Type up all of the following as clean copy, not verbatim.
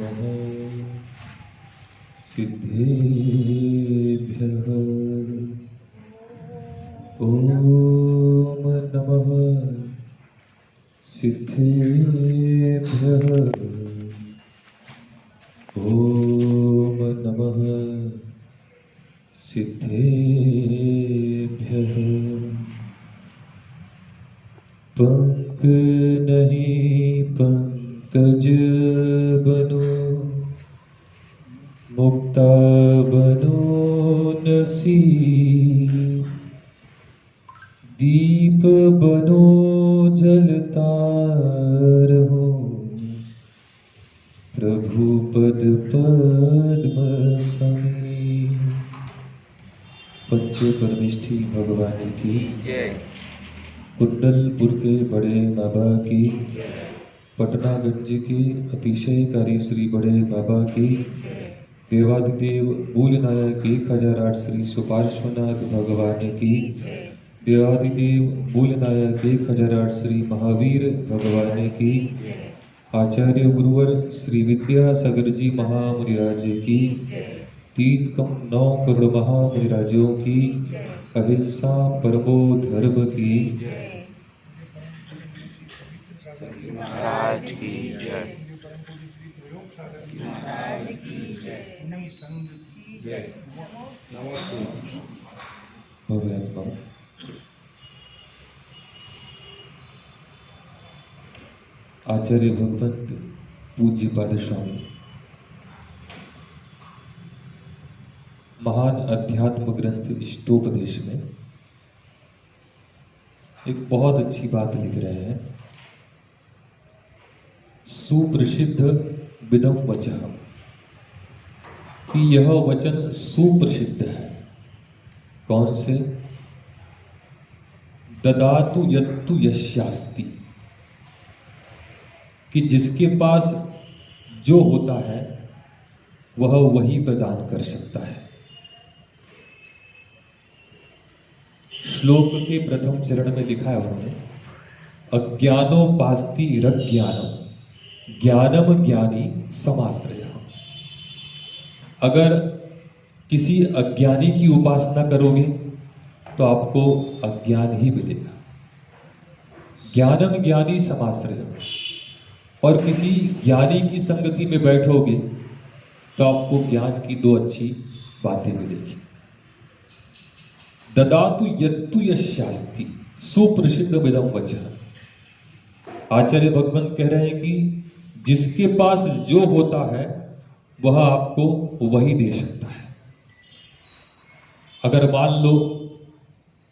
नमः सिद्धेभ्यः। ॐ नमः सिद्धेभ्यः। ॐ नमः सिद्धेभ्यः। पंक नहीं पंकज बनो, मुक्ता बनो नसी, दीप बनो जलता रहो, प्रभु पद पद्म समी। पंच परमेष्ठी भगवान की जय। कुंडलपुर के बड़े बाबा की, पटनागंज के अतिशयकारी श्री बड़े बाबा की, देवादिदेव मूलनायक 1008 श्री सुपार्श्वनाथ भगवान की, देवादिदेव मूलनायक 1008 श्री महावीर भगवान की, आचार्य गुरुवर श्री विद्यासागर जी महामुनिराज की, 3,9 करोड़ महामुनिराजों की, अहिंसा परमो धर्म की महाराज की जय। आचार्य भगवंत पूज्य पाद स्वामी महान अध्यात्म ग्रंथ इष्टोपदेश में एक बहुत अच्छी बात लिख रहे हैं। सुप्रसिद्ध विदम वचः, कि यह वचन सुप्रसिद्ध है। कौन से? ददातु यत्तु यस्यास्ति, कि जिसके पास जो होता है वह वही प्रदान कर सकता है। श्लोक के प्रथम चरण में लिखा है उन्होंने, अज्ञानोपास्ति रज्ञानम, ज्ञानम ज्ञानी समाश्रयः। अगर किसी अज्ञानी की उपासना करोगे तो आपको अज्ञान ही मिलेगा। ज्ञानम ज्ञानी समाश्रयः। और किसी ज्ञानी की संगति में बैठोगे तो आपको ज्ञान की दो अच्छी बातें मिलेगी। ददातु यत्तु यस्यास्ति, सुप्रसिद्ध विदम वचः। आचार्य भगवंत कह रहे हैं कि जिसके पास जो होता है वह आपको वही दे सकता है। अगर मान लो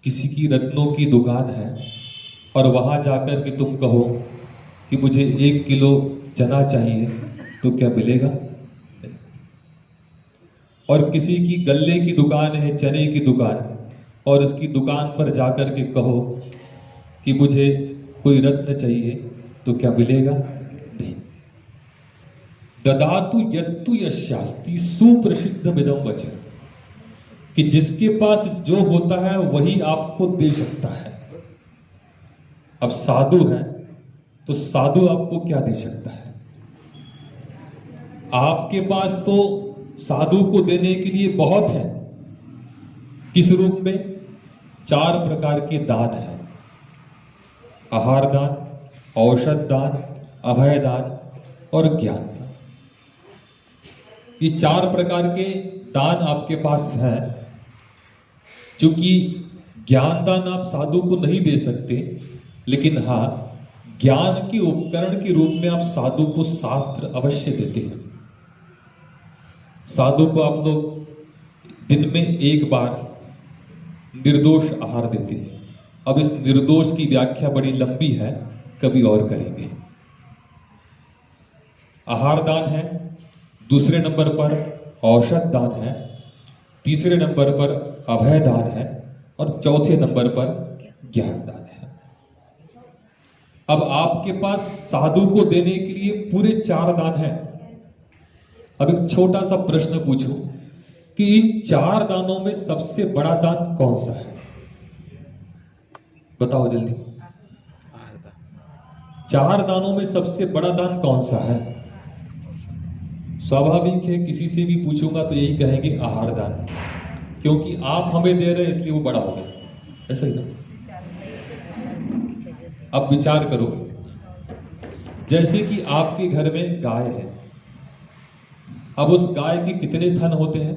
किसी की रत्नों की दुकान है और वहां जाकर के तुम कहो कि मुझे 1 किलो चना चाहिए, तो क्या मिलेगा? और किसी की गल्ले की दुकान है, चने की दुकान, और उसकी दुकान पर जाकर के कहो कि मुझे कोई रत्न चाहिए, तो क्या मिलेगा? नहीं। ददातु यत्तु यस्यास्ति, सुप्रसिद्ध विदम वचः, कि जिसके पास जो होता है वही आपको दे सकता है। अब साधु है तो साधु आपको क्या दे सकता है? आपके पास तो साधु को देने के लिए बहुत है। किस रूप में? 4 प्रकार के दान हैं। आहार दान, औषध दान, अभय दान और ज्ञान दान। ये 4 प्रकार के दान आपके पास हैं। क्योंकि ज्ञान दान आप साधु को नहीं दे सकते, लेकिन हाँ, ज्ञान के उपकरण के रूप में आप साधु को शास्त्र अवश्य देते हैं। साधु को आप लोग दिन में 1 बार निर्दोष आहार देते हैं। अब इस निर्दोष की व्याख्या बड़ी लंबी है, कभी और करेंगे। आहार दान है, दूसरे नंबर पर औषध दान है, तीसरे नंबर पर अभय दान है और चौथे नंबर पर ज्ञान दान है। अब आपके पास साधु को देने के लिए पूरे 4 दान हैं। अब एक छोटा सा प्रश्न पूछूं कि इन 4 दानों में सबसे बड़ा दान कौन सा है? बताओ जल्दी। 4 दानों में सबसे बड़ा दान कौन सा है? स्वाभाविक है, किसी से भी पूछूंगा तो यही कहेंगे आहार दान, क्योंकि आप हमें दे रहे हैं इसलिए वो बड़ा हो गया, ऐसा ही ना। अब विचार करो, जैसे कि आपके घर में गाय है, अब उस गाय के कितने थन होते हैं?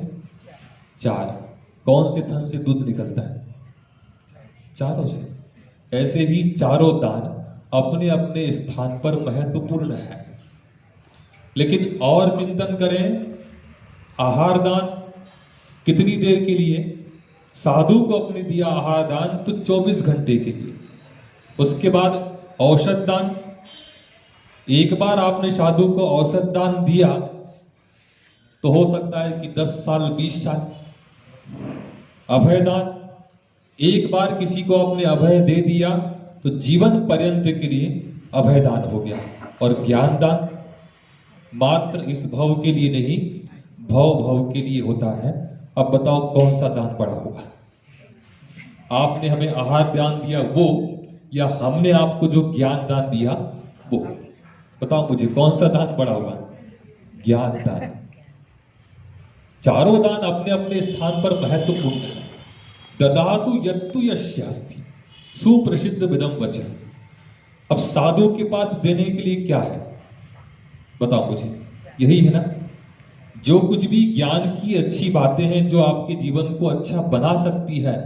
4। कौन से थन से दूध निकलता है? चारों से। ऐसे ही चारों दान अपने अपने स्थान पर महत्वपूर्ण है। लेकिन और चिंतन करें, आहार दान कितनी देर के लिए? साधु को अपने दिया आहार दान तो 24 घंटे के लिए। उसके बाद औषध दान, एक बार आपने साधु को औषध दान दिया तो हो सकता है कि 10 साल 20 साल। अभय दान, एक बार किसी को आपने अभय दे दिया तो जीवन पर्यंत के लिए अभय दान हो गया। और ज्ञान दान मात्र इस भव के लिए नहीं, भव भव के लिए होता है। अब बताओ कौन सा दान बड़ा होगा? आपने हमें आहार दान दिया वो, या हमने आपको जो ज्ञान दान दिया वो? बताओ मुझे कौन सा दान बड़ा होगा? ज्ञान दान। चारों दान अपने अपने स्थान पर महत्वपूर्ण है। ददातु यत्तु यस्यास्ति, सुप्रसिद्ध विदम वचन। अब साधु के पास देने के लिए क्या है? बताओ मुझे, यही है ना। जो कुछ भी ज्ञान की अच्छी बातें हैं जो आपके जीवन को अच्छा बना सकती है,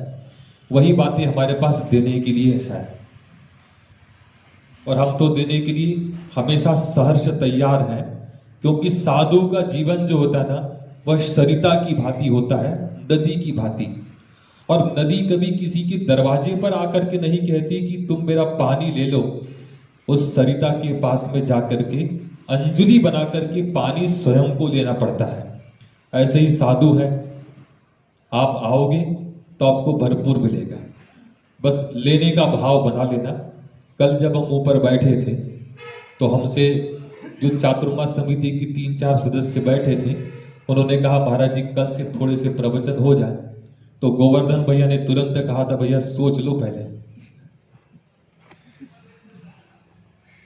वही बातें हमारे पास देने के लिए है। और हम तो देने के लिए हमेशा सहर्ष तैयार हैं, क्योंकि साधु का जीवन जो होता है ना, वह सरिता की भांति होता है, नदी की भांति। और नदी कभी किसी के दरवाजे पर आकर के नहीं कहती कि तुम मेरा पानी ले लो। उस सरिता के पास में जाकर के अंजलि बना करके पानी स्वयं को लेना पड़ता है। ऐसे ही साधु है, आप आओगे तो आपको भरपूर मिलेगा, बस लेने का भाव बना लेना। कल जब हम ऊपर बैठे थे तो हमसे जो चातुर्मास समिति की 3-4 सदस्य बैठे थे, उन्होंने कहा महाराज जी कल से थोड़े से प्रवचन हो जाए। तो गोवर्धन भैया ने तुरंत कहा था भैया सोच लो पहले।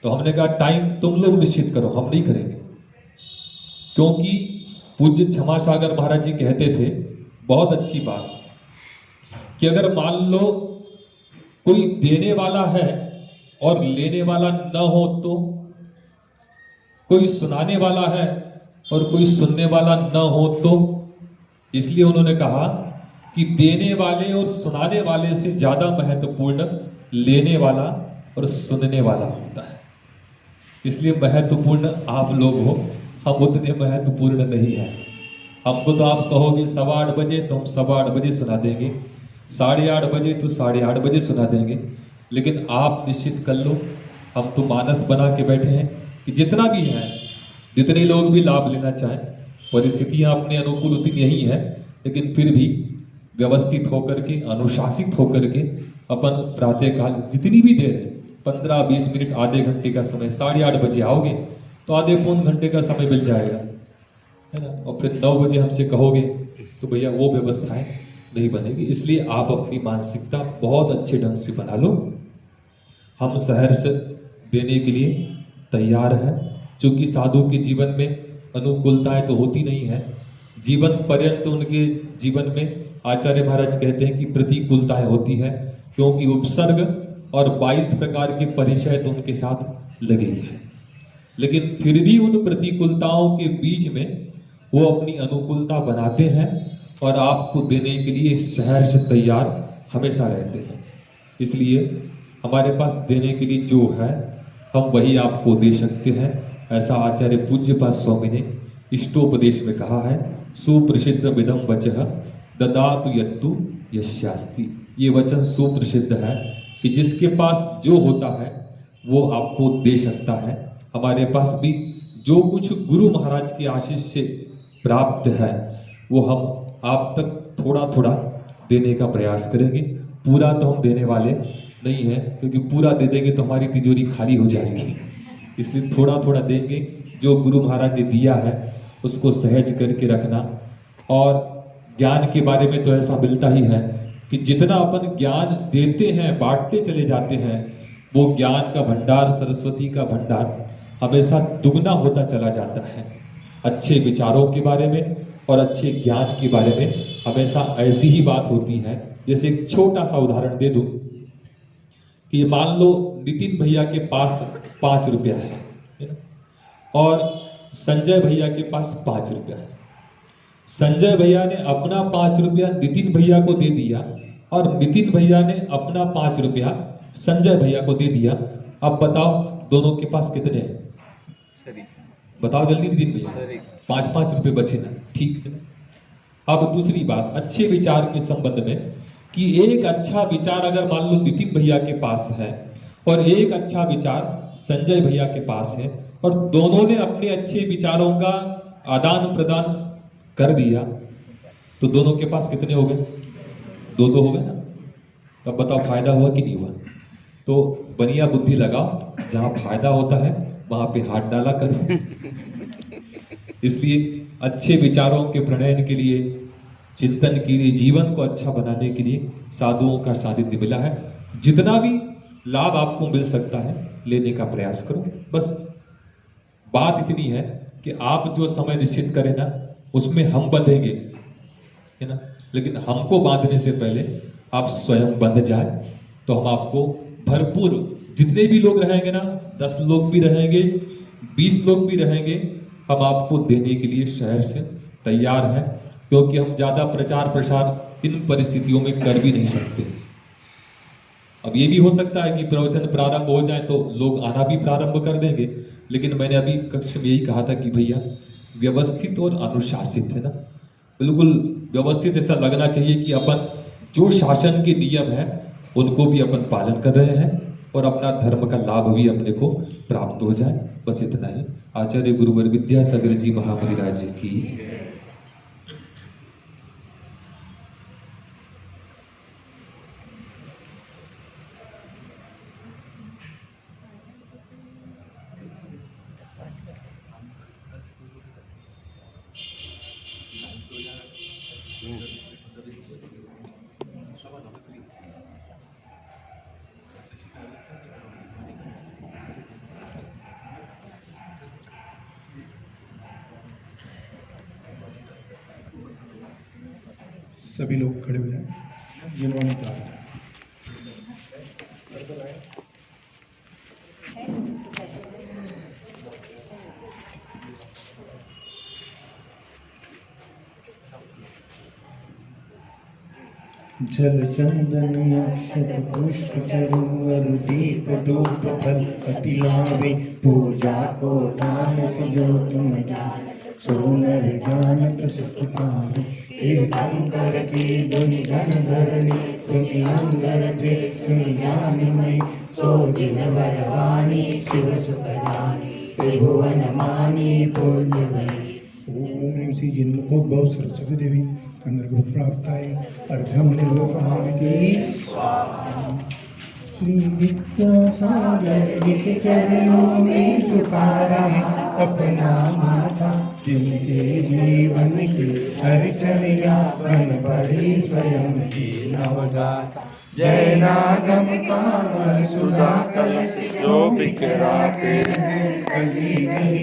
तो हमने कहा टाइम तुम लोग निश्चित करो, हम नहीं करेंगे। क्योंकि पूज्य क्षमा सागर महाराज जी कहते थे बहुत अच्छी बात, कि अगर मान लो कोई देने वाला है और लेने वाला न हो, तो कोई सुनाने वाला है और कोई सुनने वाला न हो, तो इसलिए उन्होंने कहा कि देने वाले और सुनाने वाले से ज्यादा महत्वपूर्ण लेने वाला और सुनने वाला होता है। इसलिए महत्वपूर्ण आप लोग हो, हम उतने महत्वपूर्ण नहीं है। हमको तो आप कहोगे 8:15 बजे तो हम 8:15 बजे सुना देंगे, 8:30 बजे तो 8:30 बजे सुना देंगे। लेकिन आप निश्चित कर लो, हम तो मानस बना के बैठे हैं कि जितना भी है, जितने लोग भी लाभ लेना चाहें, परिस्थितियां अपने अनुकूल उतनी नहीं है, लेकिन फिर भी व्यवस्थित होकर के, अनुशासित होकर के अपन प्रातःकाल जितनी भी देर है, 15-20 मिनट, आधे घंटे का समय, 8:30 बजे आओगे तो आधे पौन घंटे का समय मिल जाएगा, है ना। और फिर 9 बजे हमसे कहोगे तो भैया वो व्यवस्थाएं नहीं बनेगी। इसलिए आप अपनी मानसिकता बहुत अच्छे ढंग से बना लो। हम सहर्ष देने के लिए तैयार हैं, क्योंकि साधु के जीवन में अनुकूलताएं तो होती नहीं है, जीवन पर्यंत उनके जीवन में आचार्य महाराज कहते हैं कि प्रतिकूलताएं होती है, क्योंकि उपसर्ग और 22 प्रकार के परिचय तो उनके साथ लगे ही है। लेकिन फिर भी उन प्रतिकूलताओं के बीच में वो अपनी अनुकूलता बनाते हैं और आपको देने के लिए सहर्ष तैयार हमेशा रहते हैं। इसलिए हमारे पास देने के लिए जो है हम वही आपको दे सकते हैं। ऐसा आचार्य पूज्यपाद स्वामी ने इष्टोपदेश में कहा है, सुप्रसिद्ध विदम वचः ददातु यत्तु यस्यास्ति। ये वचन सुप्रसिद्ध है कि जिसके पास जो होता है वो आपको दे सकता है। हमारे पास भी जो कुछ गुरु महाराज की आशीष से प्राप्त है वो हम आप तक थोड़ा थोड़ा देने का प्रयास करेंगे। पूरा तो हम देने वाले नहीं है, क्योंकि पूरा दे देंगे तो हमारी तिजोरी खाली हो जाएगी। इसलिए थोड़ा थोड़ा देंगे, जो गुरु महाराज ने दिया है उसको सहज करके रखना। और ज्ञान के बारे में तो ऐसा मिलता ही है कि जितना अपन ज्ञान देते हैं, बांटते चले जाते हैं, वो ज्ञान का भंडार, सरस्वती का भंडार हमेशा दुगना होता चला जाता है। अच्छे विचारों के बारे में और अच्छे ज्ञान के बारे में हमेशा ऐसी ही बात होती है। जैसे एक छोटा सा उदाहरण दे दूं कि ये मान लो नितिन भैया के पास 5 रुपया है ना? और संजय भैया के पास 5 रुपया है। संजय भैया ने अपना 5 रुपया नितिन भैया को दे दिया और नितिन भैया ने अपना 5 रुपया संजय भैया को दे दिया। अब बताओ दोनों के पास कितने हैं? बताओ जल्दी नितिन भैया। 5-5 रुपए बचे ना, ठीक है ना। अब दूसरी बात अच्छे विचार के संबंध में कि एक अच्छा विचार अगर मान लो नितिन भैया के पास है और एक अच्छा विचार संजय भैया के पास है और दोनों ने अपने अच्छे विचारों का आदान प्रदान कर दिया, तो दोनों के पास कितने हो गए? 2-2 हो गए ना। तब बताओ फायदा हुआ कि नहीं हुआ? तो बढ़िया बुद्धि लगाओ, जहां फायदा होता है वहां पे हाथ डाला करो। इसलिए अच्छे विचारों के प्रणयन के लिए, चिंतन के लिए, जीवन को अच्छा बनाने के लिए साधुओं का सानिध्य मिला है। जितना भी लाभ आपको मिल सकता है लेने का प्रयास करो। बस बात इतनी है कि आप जो समय निश्चित करें ना उसमें हम बंधेंगे, है ना। लेकिन हमको बांधने से पहले आप स्वयं बंध जाए तो हम आपको भरपूर, जितने भी लोग रहेंगे ना, 10 लोग भी रहेंगे, 20 लोग भी रहेंगे, हम आपको देने के लिए शहर से तैयार हैं। क्योंकि हम ज्यादा प्रचार प्रसार इन परिस्थितियों में कर भी नहीं सकते। अब ये भी हो सकता है कि प्रवचन प्रारंभ हो जाए तो लोग आना भी प्रारंभ कर देंगे, लेकिन मैंने अभी कक्ष में यही कहा था कि भैया व्यवस्थित और अनुशासित, है ना, बिल्कुल व्यवस्थित। ऐसा लगना चाहिए कि अपन जो शासन के नियम है उनको भी अपन पालन कर रहे हैं और अपना धर्म का लाभ भी अपने को प्राप्त हो जाए। बस इतना ही। आचार्य गुरुवर विद्यासागर जी महामुनि राज्य की। सभी लोग खड़े हो जाएं जिन्होंने कहा है। जल चंदन अक्षत पुष्प चरुअर दीप धूप फल अति लावे पूजा को नानक जो तुम जान सोनर जानक सुख पावे तीर्थंकर की धुनि घन धरणी सुनि अंदर थे सुनि ज्ञानमय सो जिन वरवाणी शिव सुखदानी त्रिभुवन मानी पुण्यमयी। ओम श्री जिन्मुखोद्भव सरस्वती देवी अंदर को प्राप्त आए अर्घम निर्वहन की श्री विद्यासागर के चरणों में झुका रहा अपना माथा जिनके जीवन की हरचर्या बन पड़ी स्वयं की नवगाथा। जय नागम कामर सुधा कलश जो बिखराते हैं कली नहीं।